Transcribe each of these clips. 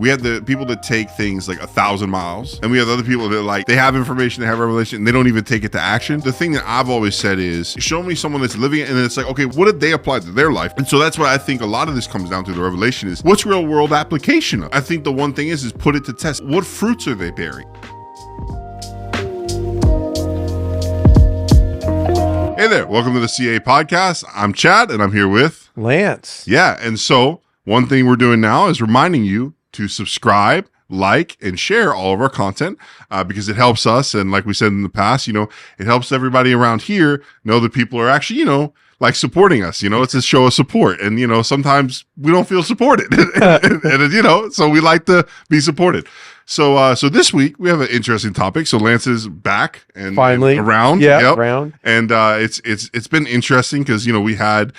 We have the people that take things like 1,000 miles, and we have other people that like, they have information, they have revelation, and they don't even take it to action. The thing that I've always said is, show me someone that's living it, and then it's like, okay, what did they apply to their life? And so that's what I think a lot of this comes down to. The revelation is, what's real world application of? I think the one thing is put it to test. What fruits are they bearing? Hey there, welcome to the CA podcast. I'm Chad, and I'm here with Lance. Yeah, and so one thing we're doing now is reminding you to subscribe, like, and share all of our content because it helps us. And like we said in the past, it helps everybody around here know that people are actually, like supporting us. It's a show of support. And, sometimes we don't feel supported. and so we like to be supported. So this week we have an interesting topic. So Lance is back and finally around. Yeah, around. And it's been interesting because we had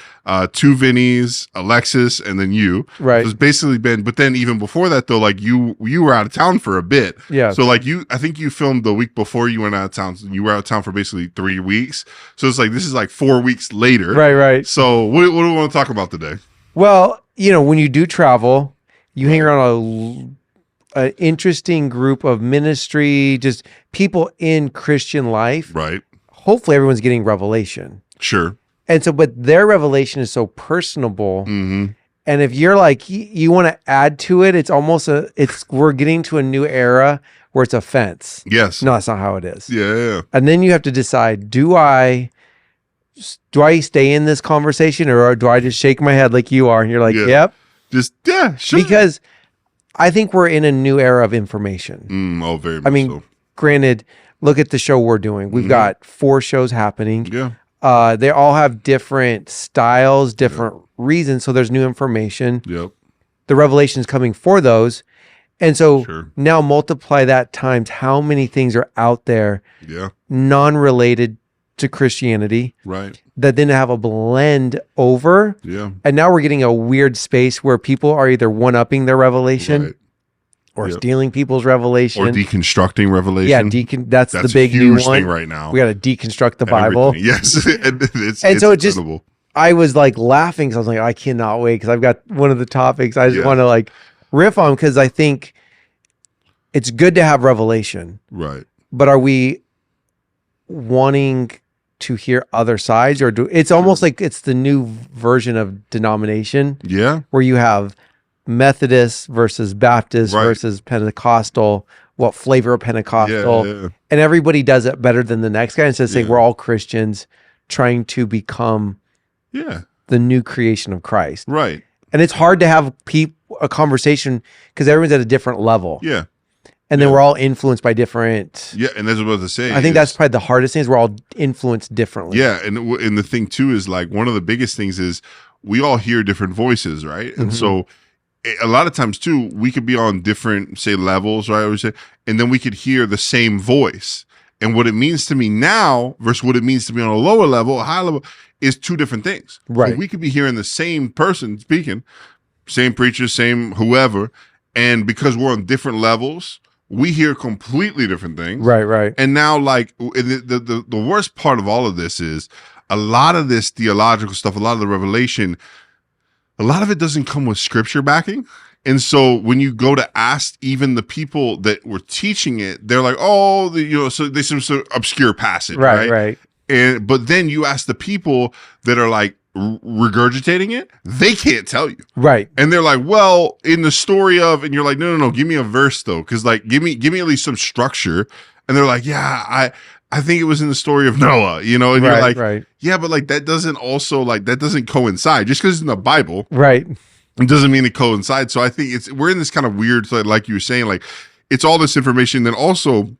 two Vinnies, Alexis, and then you. Right. It's basically been, but then even before that though, like you were out of town for a bit. Yeah. So like I think you filmed the week before you went out of town. So you were out of town for basically 3 weeks. So it's like this is like 4 weeks later. Right. So what do we want to talk about today? Well, when you do travel, you hang around an interesting group of ministry, just people in Christian life. Right. Hopefully everyone's getting revelation. Sure. And so, but their revelation is so personable. Mm-hmm. And if you're like, you want to add to it, it's almost we're getting to a new era where it's offense. Yes. No, that's not how it is. Yeah. And then you have to decide, do I stay in this conversation or do I just shake my head like you are? And you're like, yep. Sure. Because I think we're in a new era of information. Very much so. Granted, look at the show we're doing. We've got 4 shows happening. Yeah. They all have different styles, different reasons. So there's new information. Yep. The revelation's coming for those. And so Sure. now multiply that times how many things are out there non-related to Christianity. Right. That then have a blend over. Yeah. And now we're getting a weird space where people are either one-upping their revelation or stealing people's revelation. Or deconstructing revelation. Yeah, that's the big new one. Thing right now. We got to deconstruct the Bible. Everything. Yes. it's so it incredible. I was like laughing because I was like, I cannot wait because I've got one of the topics I just want to like riff on because I think it's good to have revelation. Right. But are we wanting to hear other sides or it's almost like it's the new version of denomination where you have Methodist versus Baptist versus Pentecostal, what flavor of Pentecostal and everybody does it better than the next guy instead of saying we're all Christians trying to become the new creation of Christ, right? And it's hard to have a conversation because everyone's at a different level, and then we're all influenced by different. Yeah, and that's what I was about to say. I think that's probably the hardest thing is we're all influenced differently. Yeah, and the thing too is like one of the biggest things is we all hear different voices, right? And so a lot of times too, we could be on different, say, levels, right? I would say, and then we could hear the same voice. And what it means to me now versus what it means to me on a lower level, a high level, is 2 different things. Right. So we could be hearing the same person speaking, same preacher, same whoever, and because we're on different levels, we hear completely different things. Right. And now, like, the worst part of all of this is a lot of this theological stuff, a lot of the revelation, a lot of it doesn't come with scripture backing. And so when you go to ask even the people that were teaching it, they're like, oh, so they some sort of obscure passage, right? But then you ask the people that are like regurgitating it, they can't tell you. Right. And they're like, well, in the story of, and you're like, no, give me a verse though. Cause like, give me at least some structure. And they're like, yeah, I think it was in the story of Noah, and you're like, yeah, but like, that doesn't coincide just because it's in the Bible. Right. It doesn't mean it coincides. So I think we're in this kind of weird, like you were saying, like it's all this information. Then also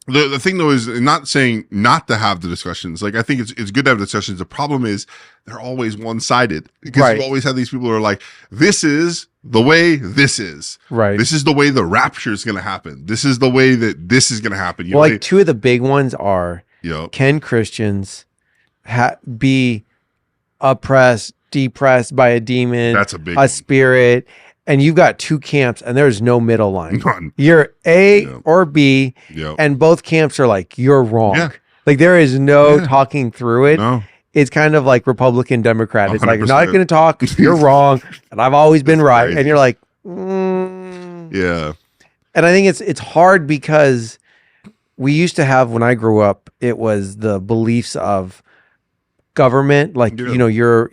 the thing though is not saying not to have the discussions. Like I think it's good to have discussions. The problem is they're always one-sided because you always have these people who are like, this is the way this is. Right. This is the way the rapture is going to happen. This is the way that this is going to happen. Well, like 2 of the big ones are, can Christians be oppressed, depressed by a demon, that's a big spirit, and you've got 2 camps and there's no middle line. None. You're A or B, and both camps are like, you're wrong. Yeah. Like there is no talking through it. No. It's kind of like Republican, Democrat. It's 100%. like, I'm not going to talk. You're wrong. And I've always been right. Crazy. And you're like, Yeah. And I think it's hard because we used to have, when I grew up, it was the beliefs of government, like, Yeah. you know, you're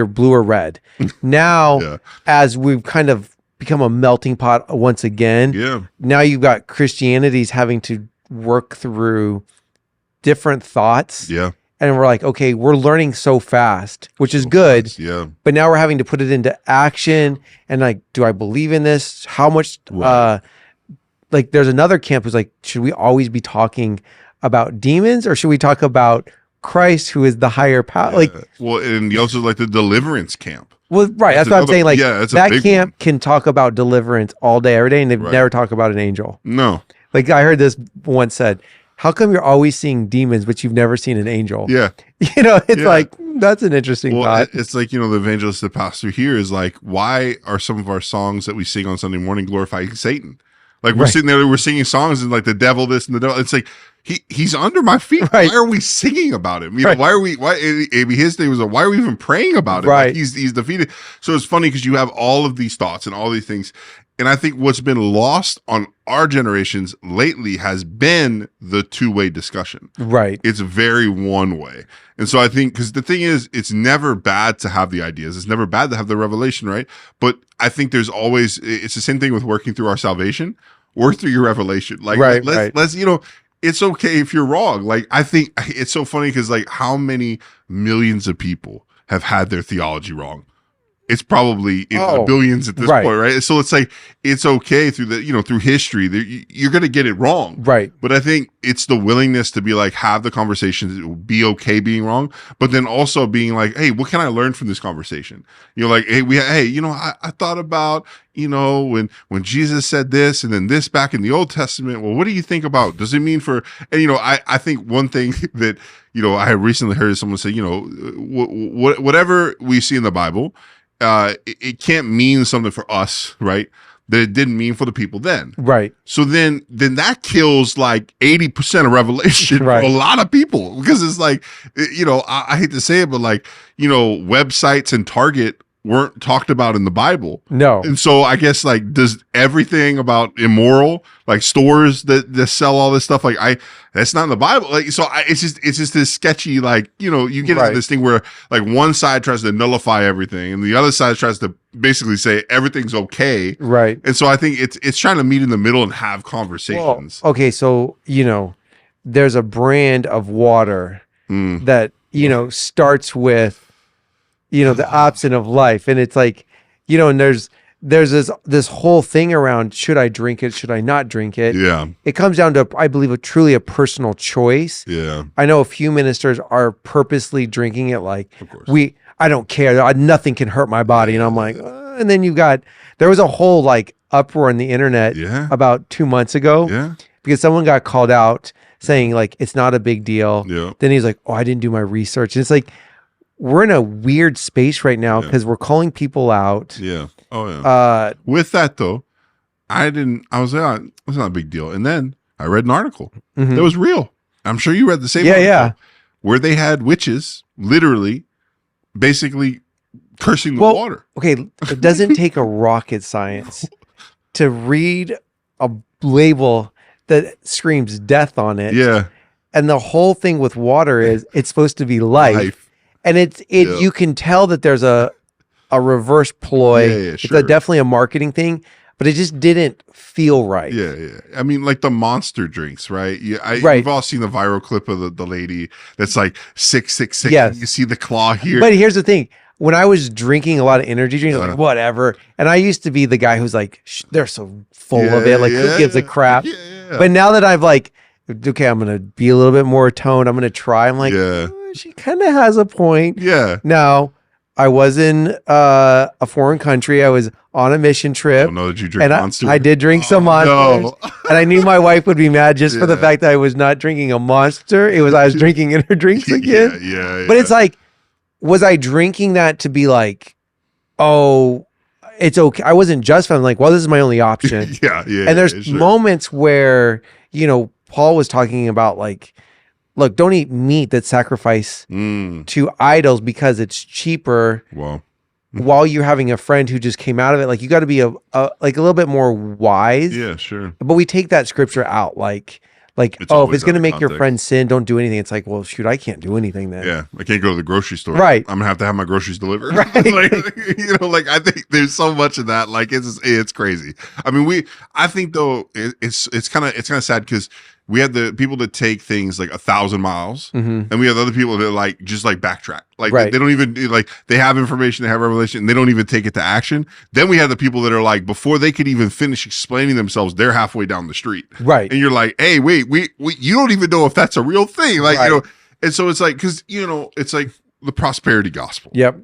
blue or red. Now, Yeah. as we've kind of become a melting pot once again, Yeah. now you've got Christianity's having to work through different thoughts. Yeah. And we're like, okay, we're learning so fast, which is good. Fast. Yeah. But now we're having to put it into action. And like, do I believe in this? How much, Right. like there's another camp who's like, should we always be talking about demons or should we talk about Christ, who is the higher power? Yeah. Like, well, and you also like the deliverance camp. well, right. That's what I'm saying. Like, that's that camp can talk about deliverance all day, every day, and they've Right. never talked about an angel. No. Like I heard this once said, how come you're always seeing demons, but you've never seen an angel? Yeah. You know, it's Yeah. like, that's an interesting thought. It's like, you know, the evangelist that passed through here is like, why are some of our songs that we sing on Sunday morning glorifying Satan? Like we're Right. sitting there, we're singing songs and like the devil this and the devil. It's like he's under my feet. Right. Why are we singing about him? You Right. know, why his thing was like, why are we even praying about him? Right. Like he's defeated. So it's funny because you have all of these thoughts and all these things. And I think what's been lost on our generations lately has been the two-way discussion. Right. It's very one way. And so I think, because the thing is, it's never bad to have the ideas. It's never bad to have the revelation, right? But I think there's always, it's the same thing with working through our salvation, work through your revelation. Like, Right, let's, you know, it's okay if you're wrong. Like, I think it's so funny because like how many millions of people have had their theology wrong? It's probably in the billions at this right. point, right? So it's like, it's okay through the, you know, through history, you're going to get it wrong. Right. But I think it's the willingness to be like, have the conversation, be okay being wrong, but then also being like, hey, what can I learn from this conversation? You know, like, hey, you know, I thought about, you know, when Jesus said this and then this back in the Old Testament, well, what do you think about, does it mean for, and, you know, I think one thing that, you know, I recently heard someone say, you know, whatever we see in the Bible, it can't mean something for us, right? That it didn't mean for the people then. Right. So then that kills like 80% of Revelation Right. for a lot of people, because it's like, you know, I hate to say it, but like, you know, websites and Target weren't talked about in the Bible. No. And so I guess like, does everything about immoral, like stores that sell all this stuff, like that's not in the Bible. Like, so it's just this sketchy, like, you know, you get Right. into this thing where like one side tries to nullify everything and the other side tries to basically say everything's okay. Right. And so I think it's trying to meet in the middle and have conversations. Well, okay. So, you know, there's a brand of water that, you know, starts with, you know, the option of life. And it's like, you know, and there's this whole thing around, should I drink it? Should I not drink it? Yeah. It comes down to, I believe, truly a personal choice. Yeah. I know a few ministers are purposely drinking it. Like, Of course. I don't care. Nothing can hurt my body. And I'm like, and then there was a whole like uproar on the internet Yeah. about 2 months ago Yeah. because someone got called out saying like, it's not a big deal. Yeah. Then he's like, oh, I didn't do my research. And it's like, we're in a weird space right now because we're calling people out. Yeah. Oh yeah. With that though, I was like, oh, it's not a big deal. And then I read an article that was real. I'm sure you read the same article, where they had witches literally basically cursing the water. Okay, it doesn't take a rocket science to read a label that screams death on it. Yeah. And the whole thing with water is it's supposed to be life. And you can tell that there's a reverse ploy. Yeah, sure. It's definitely a marketing thing, but it just didn't feel right. Yeah, yeah. I mean, like the monster drinks, right? Yeah, we've all seen the viral clip of the lady that's like 666. Yes. You see the claw here. But here's the thing. When I was drinking a lot of energy drinks, like whatever, and I used to be the guy who's like, they're so full of it. Like, who gives a crap? Yeah. But now that I've like, okay, I'm going to be a little bit more toned. I'm going to try. I'm like, she kind of has a point. Yeah. Now, I was in a foreign country. I was on a mission trip. Oh, no, did you drink Monster? I did drink some Monsters. No. And I knew my wife would be mad just for the fact that I was not drinking a Monster. I was drinking in her drinks again. Yeah. But it's like, was I drinking that to be like, oh, it's okay. I wasn't just, I'm like, well, this is my only option. Yeah. And there's moments where, you know, Paul was talking about like, look, don't eat meat that's sacrificed to idols because it's cheaper. Well, while you're having a friend who just came out of it, like you got to be like a little bit more wise. Yeah, sure. But we take that scripture out, like It's oh, if it's going to make your context. friend sin, don't do anything. It's like, well, shoot, I can't do anything then. Yeah, I can't go to the grocery store. Right. I'm gonna have to have my groceries delivered. Right. Like I think there's so much of that. Like it's crazy. I mean, I think though it's kind of sad because we had the people that take things like 1,000 miles, and we have other people that like just like backtrack. Like they don't even like they have information, they have revelation, and they don't even take it to action. Then we have the people that are like before they could even finish explaining themselves, they're halfway down the street. Right. And you're like, hey, wait, we you don't even know if that's a real thing. Like and so it's like because it's like the prosperity gospel. Yep.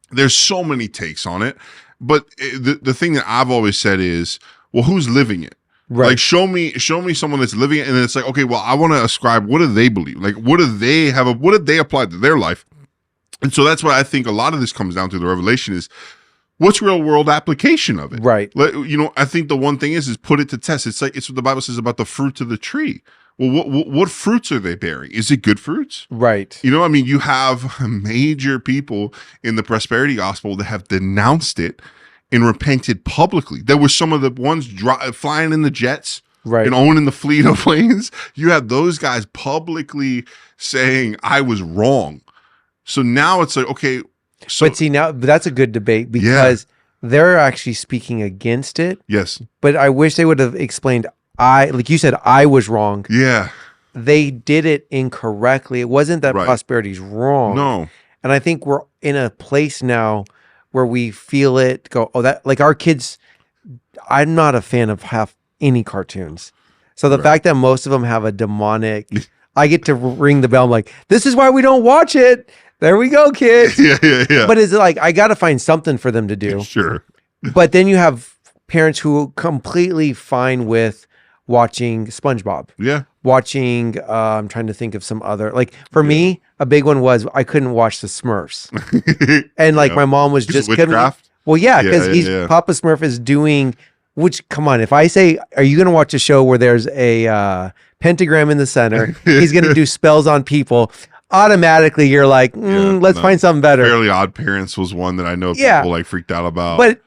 There's so many takes on it, but the thing that I've always said is, well, who's living it? Right. Like show me someone that's living it, and then it's like, okay, well, I want to ascribe what do they believe? Like what do they have? What did they apply to their life? And so that's why I think a lot of this comes down to the revelation is what's real world application of it? Right. I think the one thing is put it to test. It's like it's what the Bible says about the fruits of the tree. Well, what fruits are they bearing? Is it good fruits? Right. I mean, you have major people in the prosperity gospel that have denounced it and repented publicly. There were some of the ones flying in the jets, right, and owning the fleet of planes. You have those guys publicly saying, I was wrong. So now it's like, okay. So, but see, now that's a good debate because they're actually speaking against it. Yes. But I wish they would have explained, like you said, I was wrong. Yeah. They did it incorrectly. It wasn't that prosperity's wrong. No. And I think we're in a place now where we feel it go, oh, that like our kids, I'm not a fan of half any cartoons. So the fact that most of them have a demonic, I get to ring the bell. I'm like, this is why we don't watch it. There we go, kids. Yeah. But is it like, I got to find something for them to do. Sure. But then you have parents who completely fine with watching SpongeBob. Yeah. Watching, I'm trying to think of some other, like for me, a big one was I couldn't watch the Smurfs. And like my mom was just witchcraft. Well, yeah, because Papa Smurf is doing, which come on, if I say, are you going to watch a show where there's a pentagram in the center, he's going to do spells on people, automatically you're like, let's find something better. Fairly Odd Parents was one that I know people like freaked out about. But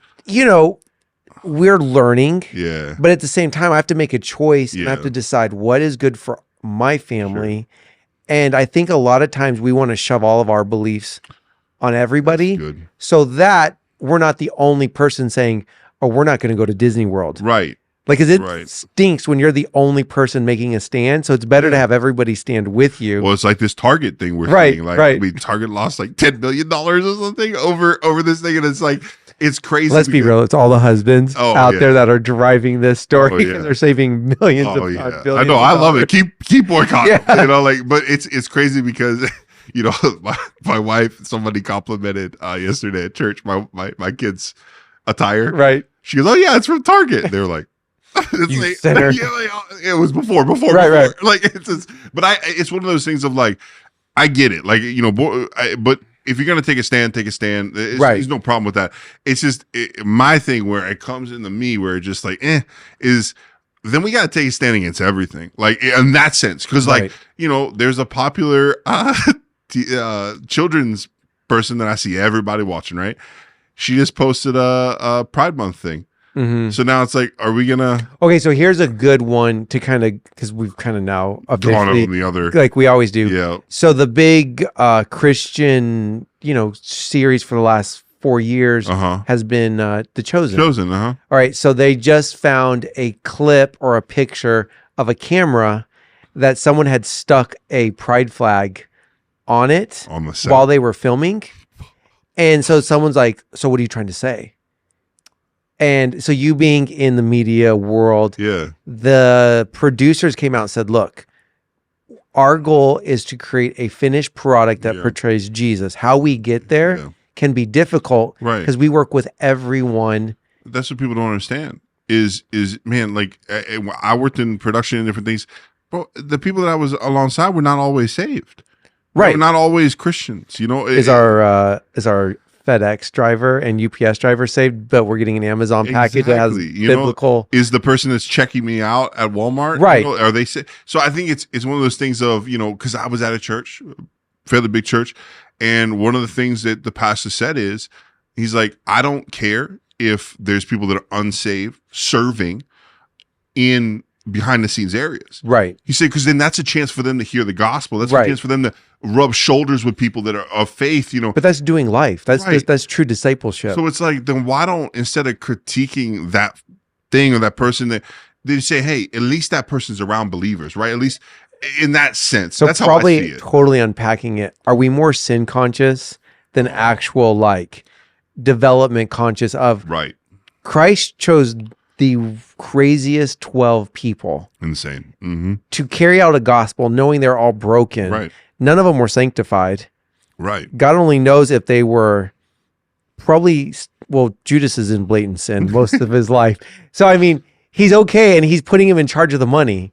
we're learning. Yeah. But at the same time, I have to make a choice and I have to decide what is good for my family. Sure. And I think a lot of times we want to shove all of our beliefs on everybody so that we're not the only person saying, oh, we're not going to go to Disney World. Right. Like, cause it stinks when you're the only person making a stand. So it's better to have everybody stand with you. Well, it's like this Target thing we're seeing. Like, I mean, Target lost like $10 billion or something over this thing. And it's like, it's crazy. Let's be real. It's all the husbands out there that are driving this story and they're saving millions of billions. I know. I love it. Keep boycotting. But it's crazy because, my wife, somebody complimented yesterday at church, my kid's attire. Right. She goes, oh yeah, it's from Target. They were like, it's center. It was before. Right. Like it's one of those things of like, I get it. Like, but if you're going to take a stand, take a stand. There's no problem with that. It's just my thing where it comes into me where it's just like, is then we got to take a stand against everything. Like in that sense. Cause like, there's a popular children's person that I see everybody watching, right? She just posted a Pride Month thing. Mm-hmm. So now it's like, are we gonna? Okay, so here's a good one to kind of, because we've kind of now drawn on the other, like we always do. Yeah. So the big Christian, series for the last 4 years has been The Chosen. All right, so they just found a clip or a picture of a camera that someone had stuck a pride flag on it on the set while they were filming, and so someone's like, "So what are you trying to say?" And so you being in the media world, the producers came out and said, look, our goal is to create a finished product that portrays Jesus. How we get there can be difficult because we work with everyone. That's what people don't understand is man, like I worked in production and different things. Bro, the people that I was alongside were not always saved. Right. Not always Christians, Is our FedEx driver and UPS driver saved, but we're getting an Amazon package that has biblical. Is the person that's checking me out at Walmart, right? Are they? So I think it's one of those things of because I was at a church, fairly big church, and one of the things that the pastor said is, He's like, I don't care if there's people that are unsaved serving in behind the scenes areas. Right. He said, because then that's a chance for them to hear the gospel. That's Right. a chance for them to rub shoulders with people that are of faith, you know. But that's doing life. That's Right. that's true discipleship. So it's like, then why don't, instead of critiquing that thing or that person, that they say, hey, at least that person's around believers, right? At least in that sense. So that's probably how I see it. totally unpacking it. Are we more sin conscious than actual like development conscious of Right. Christ chose the craziest 12 people Insane. Mm-hmm. to carry out a gospel knowing they're all broken. Right. None of them were sanctified. Right. God only knows if they were probably, well, Judas is in blatant sin most of his life. So, I mean, he's okay and he's putting him in charge of the money.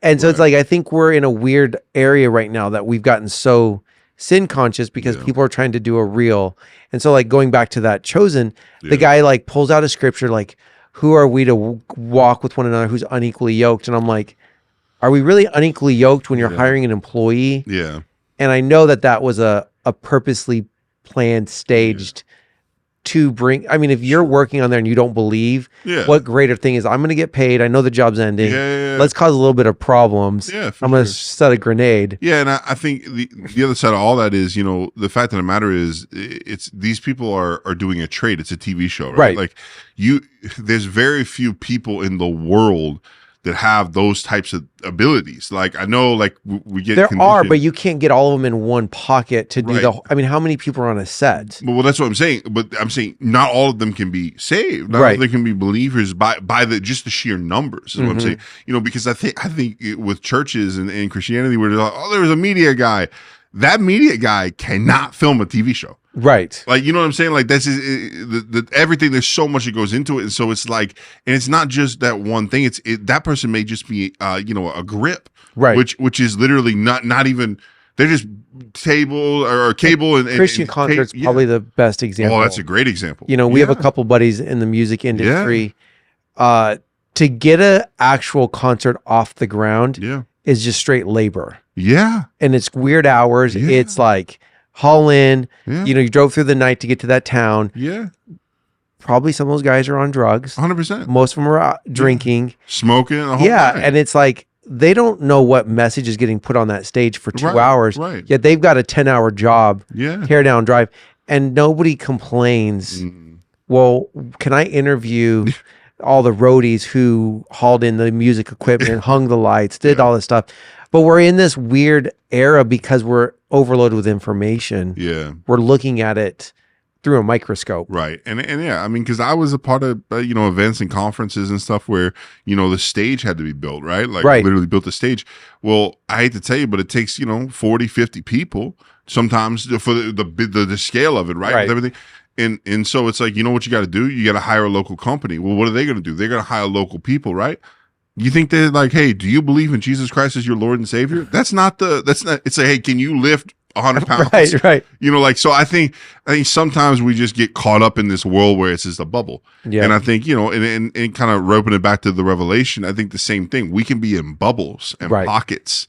And so it's like, I think we're in a weird area right now that we've gotten so sin conscious because people are trying to do a real. And so like going back to that chosen, the guy like pulls out a scripture, like, who are we to walk with one another who's unequally yoked? And I'm like, are we really unequally yoked when you're hiring an employee? Yeah. And I know that that was a purposely planned, staged to bring. I mean, if you're working on there and you don't believe, what greater thing is I'm going to get paid. I know the job's ending. Let's cause a little bit of problems. I'm going to set a grenade. Yeah, and I think the other side of all that is, you know, the fact of the matter is, it's these people are doing a trade. It's a TV show, right? Like there's very few people in the world that have those types of abilities. Like I know, like we get there are, but you can't get all of them in one pocket to do the. I mean, how many people are on a set? Well, that's what I'm saying. But I'm saying not all of them can be saved. Not all of them can be believers by the just the sheer numbers. Is what I'm saying. You know, because I think with churches and Christianity, where they're like, oh, there's a media guy. That media guy cannot film a TV show. Right. Like, you know what I'm saying? Like, that's everything. There's so much that goes into it. And so it's like, and it's not just that one thing. That person may just be, you know, a grip. Right. Which is literally not even, they're just table or cable. And Christian concerts probably the best example. Oh, that's a great example. You know, we have a couple buddies in the music industry. To get an actual concert off the ground is just straight labor. Yeah. And it's weird hours. It's like, haul in, you know, you drove through the night to get to that town. Yeah. Probably some of those guys are on drugs. 100%. Most of them are out drinking. Smoking. And it's like, they don't know what message is getting put on that stage for 2 hours. Right. Yet they've got a 10-hour job, tear down drive, and nobody complains. Well, can I interview all the roadies who hauled in the music equipment, hung the lights, did all this stuff? But we're in this weird era because we're overloaded with information. Yeah. We're looking at it through a microscope. Right. And yeah, I mean, because I was a part of, you know, events and conferences and stuff where, you know, the stage had to be built, right? Like literally built the stage. Well, I hate to tell you, but it takes, you know, 40, 50 people sometimes for the scale of it, right? With everything. And so it's like, you know what you got to do? You got to hire a local company. Well, what are they going to do? They're going to hire local people, right? You think they're like, hey, do you believe in Jesus Christ as your Lord and Savior? That's not, it's like, hey, can you lift 100 pounds? Right. You know, like, so I think sometimes we just get caught up in this world where it's just a bubble. Yeah. And I think, you know, and kind of roping it back to the revelation, I think the same thing. We can be in bubbles and pockets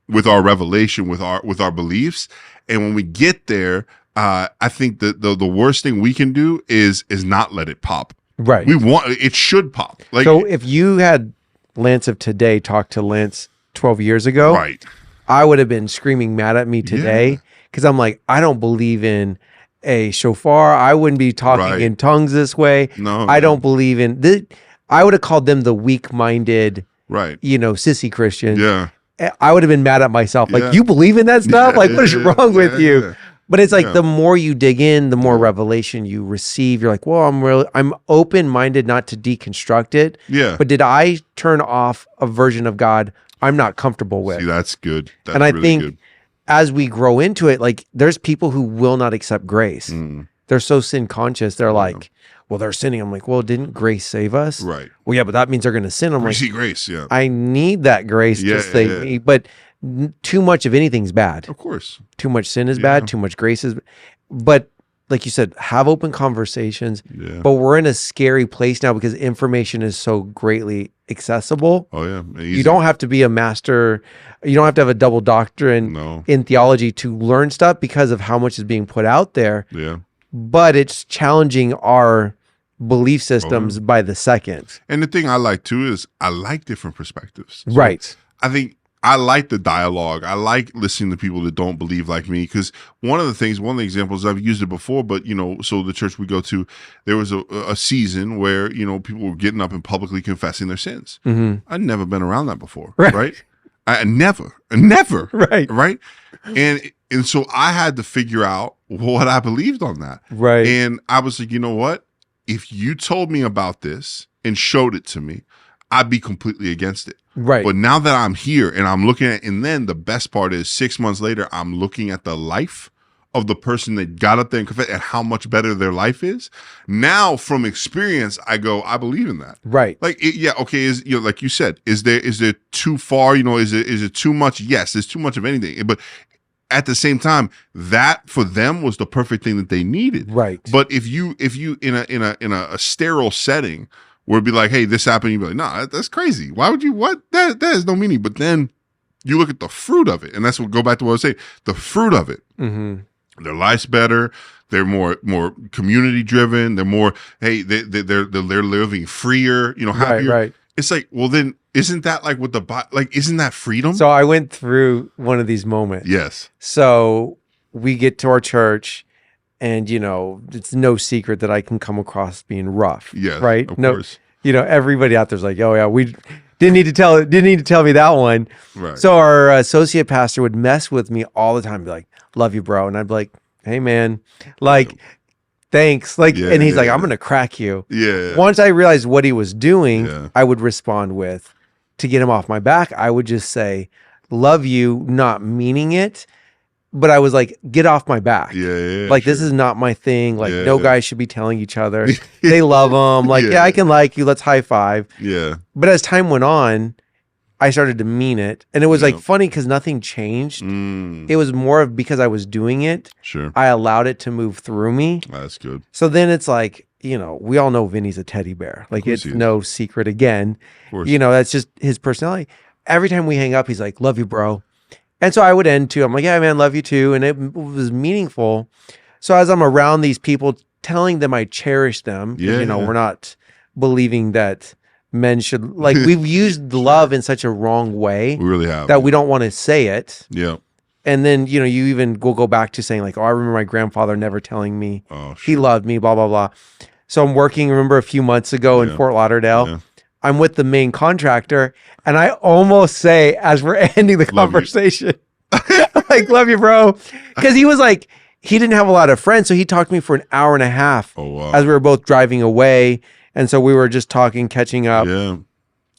with our revelation, with our beliefs. And when we get there, I think that the worst thing we can do is not let it pop. Right. It should pop. Like, so if you had Lance of today talk to Lance 12 years ago, I would have been screaming mad at me today because I'm like, I don't believe in a shofar. I wouldn't be talking in tongues this way. No, I don't believe in this. I would have called them the weak-minded, you know, sissy Christians. Yeah. I would have been mad at myself. Like, you believe in that stuff? Like, what is wrong with you? Yeah. But it's like the more you dig in, the more revelation you receive. You're like, well, I'm open-minded not to deconstruct it. Yeah. But did I turn off a version of God I'm not comfortable with? See, that's good. That's and I really think good. As we grow into it, like there's people who will not accept grace. They're so sin conscious. They're like, well, they're sinning. I'm like, well, didn't grace save us? Right. Well, yeah, but that means they're going to sin. I'm Greasy like, grace. Yeah. I need that grace to save me. But too much of anything's bad. Of course. Too much sin is bad. Too much grace is. But like you said, have open conversations. Yeah. But we're in a scary place now because information is so greatly accessible. Oh yeah. Easy. You don't have to be a master. You don't have to have a double doctorate in theology to learn stuff because of how much is being put out there. Yeah. but it's challenging our belief systems by the second. And the thing I like too is I like different perspectives. So right. I think I like the dialogue. I like listening to people that don't believe like me, because one of the examples, I've used it before, but so the church we go to, there was a season where people were getting up and publicly confessing their sins. I'd never been around that before, right? I never, right. And so I had to figure out what I believed on that, right? And I was like, you know what? If you told me about this and showed it to me, I'd be completely against it. Right. But now that I'm here and I'm looking at, and then the best part is 6 months later, I'm looking at the life of the person that got up there and confessed and how much better their life is. Now from experience, I go, I believe in that. Right. Like, okay. Is, like you said, is there too far, is it too much? Yes, there's too much of anything. But at the same time, that for them was the perfect thing that they needed. Right. But if you in a sterile setting, where it'd be like, hey, this happened, you'd be like, nah, that's crazy. Why would you, what? That has no meaning. But then you look at the fruit of it, and that's what, go back to what I was saying, the fruit of it. Their life's better. They're more community driven. They're more, hey, they're living freer, happier. Right. It's like, well, then isn't that like what isn't that freedom? So I went through one of these moments. Yes. So we get to our church, and it's no secret that I can come across being rough. Yeah, right. Of course. Everybody out there's like, oh yeah, we didn't need to tell me that one. Right. So our associate pastor would mess with me all the time, be like, "Love you, bro," and I'd be like, "Hey, man, like, thanks." Like, and he's like, "I'm gonna crack you." Yeah. Once I realized what he was doing, I would respond with, to get him off my back, I would just say, "Love you," not meaning it. But I was like, get off my back. Like, this is not my thing. Like, no guys should be telling each other. They love them. Like, I can like you. Let's high five. Yeah. But as time went on, I started to mean it. And it was like funny because nothing changed. It was more of because I was doing it. Sure. I allowed it to move through me. That's good. So then it's like, we all know Vinny's a teddy bear. Like, it's no secret again. That's just his personality. Every time we hang up, he's like, "Love you, bro." And so I would end too. I'm like, "Yeah, man, love you too." And it was meaningful. So as I'm around these people, telling them I cherish them, we're not believing that men should, like, we've used love in such a wrong way. We really have. That we don't want to say it. Yeah. And then, you even will go back to saying like, "Oh, I remember my grandfather never telling me he loved me, blah, blah, blah." So I'm working, remember a few months ago in Fort Lauderdale. Yeah. I'm with the main contractor, and I almost say, as we're ending the conversation, like, "Love you, bro." Because he was like, he didn't have a lot of friends. So he talked to me for an hour and a half as we were both driving away. And so we were just talking, catching up. Yeah.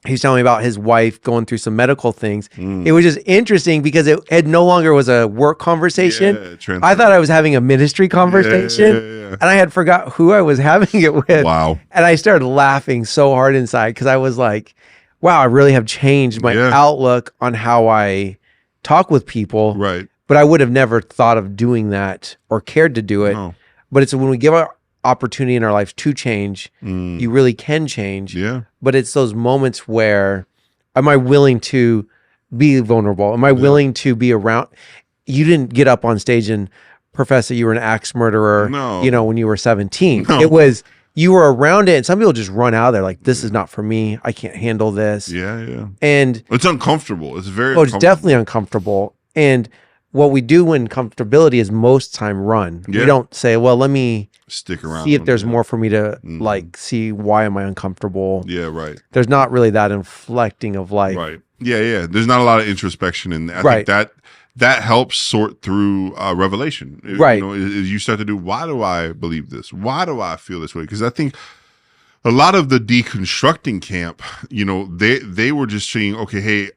He's telling me about his wife going through some medical things. It was just interesting because it no longer was a work conversation. I thought I was having a ministry conversation, and I had forgot who I was having it with. Wow. And I started laughing so hard inside because I was like, wow, I really have changed my outlook on how I talk with people. Right. But I would have never thought of doing that or cared to do it. No. But it's when we give our opportunity in our lives to change, you really can change. Yeah. But it's those moments where, am I willing to be vulnerable? Am I willing to be around? You didn't get up on stage and profess that you were an axe murderer, when you were 17. No. It was, you were around it, and some people just run out of there like, "This is not for me. I can't handle this." Yeah. And it's uncomfortable. It's very it's definitely uncomfortable. And what we do in comfortability is most time run. We don't say, "Well, let me stick around, see if there's more for me to like see why am I uncomfortable." Yeah, right. There's not really that inflecting of life. Right. Yeah. There's not a lot of introspection in that. I think that helps sort through revelation. Right. As you start to do, why do I believe this? Why do I feel this way? Because I think a lot of the deconstructing camp, they were just saying, okay, hey,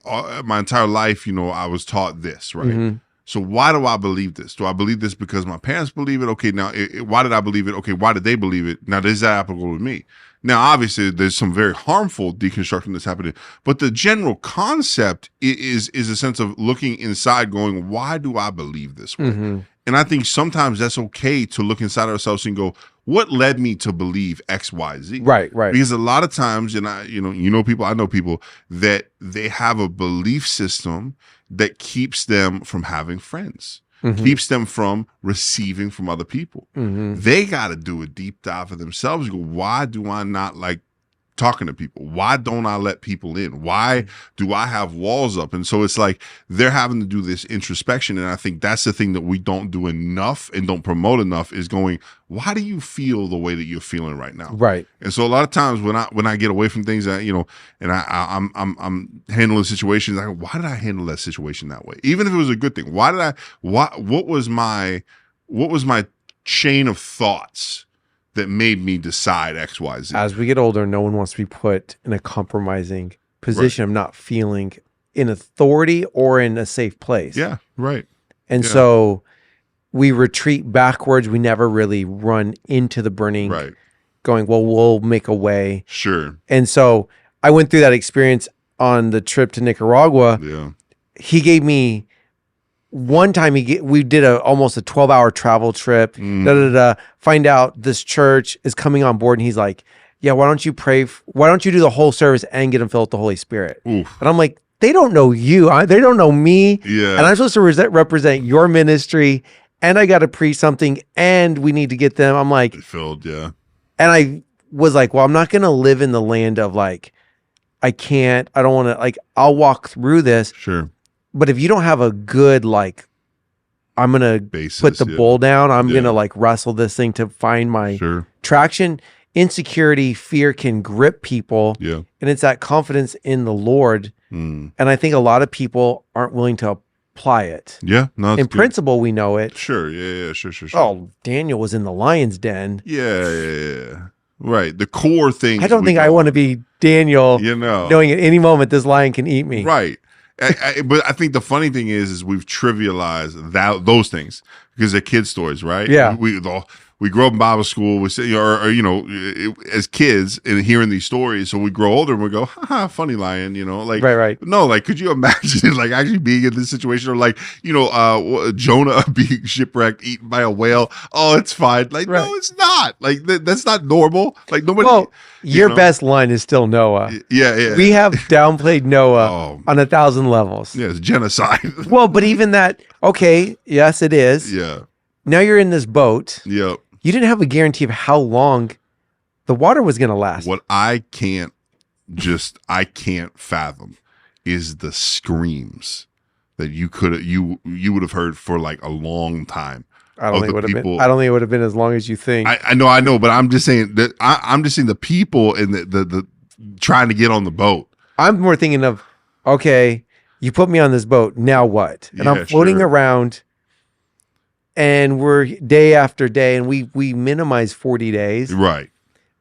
my entire life, I was taught this, right? So why do I believe this? Do I believe this because my parents believe it? Okay, now why did I believe it? Okay, why did they believe it? Now, is that applicable to me? Now, obviously, there's some very harmful deconstruction that's happening, but the general concept is a sense of looking inside, going, why do I believe this way? And I think sometimes that's okay to look inside ourselves and go, what led me to believe X, Y, Z? Right. Because a lot of times, and I know people that they have a belief system that keeps them from having friends. keeps them from receiving from other people. They got to do a deep dive for themselves. Go, why do I not like talking to people? Why don't I let people in? Why do I have walls up? And so it's like they're having to do this introspection. And I think that's the thing that we don't do enough and don't promote enough is going, why do you feel the way that you're feeling right now? Right. And so a lot of times when I get away from things that, you know, and I'm handling situations, I go, why did I handle that situation that way? Even if it was a good thing, what was my chain of thoughts that made me decide X, Y, Z? As we get older, no one wants to be put in a compromising position of not feeling in authority or in a safe place. Yeah, right. And so we retreat backwards. We never really run into the burning, going, well, we'll make a way. Sure. And so I went through that experience on the trip to Nicaragua. Yeah. He gave me one time we did almost a 12-hour travel trip, find out this church is coming on board. And he's like, yeah, why don't you do the whole service and get them filled with the Holy Spirit? Oof. And I'm like, they don't know you. They don't know me. Yeah. And I'm supposed to represent your ministry. And I got to preach something and we need to get them. I'm like, filled. Yeah. And I was like, well, I'm not going to live in the land of like, I don't want to, like, I'll walk through this. Sure. But if you don't have a good, like, I'm going to put the bull down, I'm going to like wrestle this thing to find my traction. Insecurity, fear can grip people. Yeah. And it's that confidence in the Lord. And I think a lot of people aren't willing to apply it. Yeah. No, in principle, we know it. Sure. Yeah. Sure. Oh, Daniel was in the lion's den. Yeah. Right. The core thing. I don't think I want to be Daniel, you know, knowing at any moment this lion can eat me. Right. But I think the funny thing is we've trivialized those things because they're kid stories, right? Yeah. We grow up in Bible school, we say, or you know, as kids and hearing these stories. So we grow older and we go, haha, funny lion, you know, like, right. No, like, could you imagine like actually being in this situation or like, you know, Jonah being shipwrecked, eaten by a whale? Oh, it's fine. Like, no, it's not. Like, that's not normal. Like, nobody. Well, your best line is still Noah. Yeah. We have downplayed Noah on 1,000 levels. Yeah, it's genocide. Well, but even that, okay, yes, it is. Yeah. Now you're in this boat. Yep. You didn't have a guarantee of how long the water was going to last. What I can't fathom is the screams that you would have heard for like a long time. I don't think it would have been as long as you think. I know, but I'm just saying that I'm just saying the people and the trying to get on the boat. I'm more thinking of, okay, you put me on this boat, now what? And I'm floating around. And we're day after day, and we minimize 40 days. Right.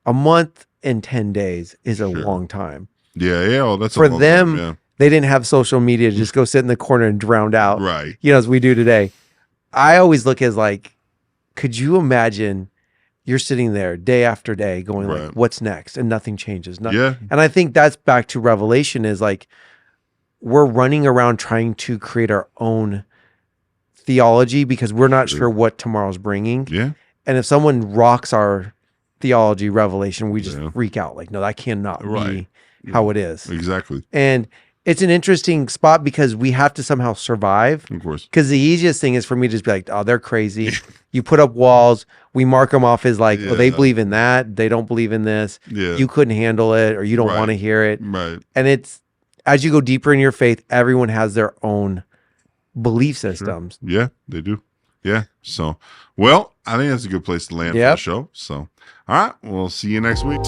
A month and 10 days is a long time. Yeah. Well, that's for them. Time, they didn't have social media to just go sit in the corner and drown out. Right. You know, as we do today. I always look as like, could you imagine you're sitting there day after day going like, what's next? And nothing changes. Yeah. And I think that's back to Revelation is like, we're running around trying to create our own theology because we're not sure what tomorrow's bringing. Yeah. And if someone rocks our theology revelation, we just freak out. Like, no, that cannot be how it is. Exactly. And it's an interesting spot because we have to somehow survive. Of course. Because the easiest thing is for me to just be like, oh, they're crazy. You put up walls. We mark them off as like, oh, they believe in that. They don't believe in this. Yeah. You couldn't handle it or you don't want to hear it. Right. And it's, as you go deeper in your faith, everyone has their own belief systems. Sure. Yeah, they do. Yeah. So, well, I think that's a good place to land for the show. So, all right, we'll see you next week.